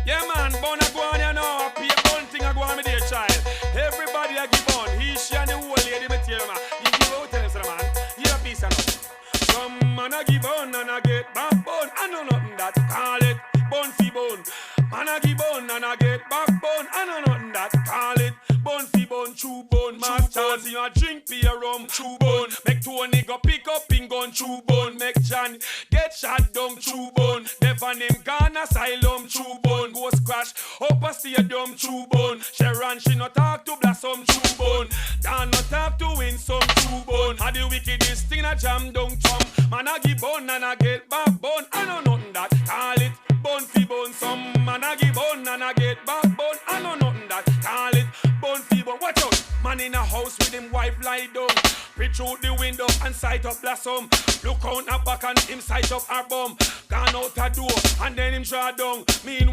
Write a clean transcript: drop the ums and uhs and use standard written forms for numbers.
Yeah, man, bun a go on, you know. A pay bun thing a go on with their child. Everybody a give bun. He, she, and the whole lady material, man. You give out, tell us, man. You a piece of nothing. Some man a give bun and a get back bun. I know nothing that. Call it bun fi bun. Man a give bun and a get back bun. I know nothing that. Call it bun fi bun, chew bun. Masters, you a drink beer rum, chew bun. Make Tony go pick up in gun, chew bun. Make John get shot down, chew bun. Never name gone asylum, chew bun. Go scratch up a stadium, chew bun. Sharon, she no talk to Blossom, chew bun. Dan no talk to win some, chew bun. And the wickedest thing a jam down chum. Man a give bun and a get back bun. I know nothing that. Call it bun fi bun. Some man a give bun and a get back bun. I know nothing that. Call it bun fi bun. Watch out. Man in a house with him wife lie down. Reach out the window and sight up Blossom. Look out her back and him sight up her bum. Gone out her door and then him draw down. Meanwhile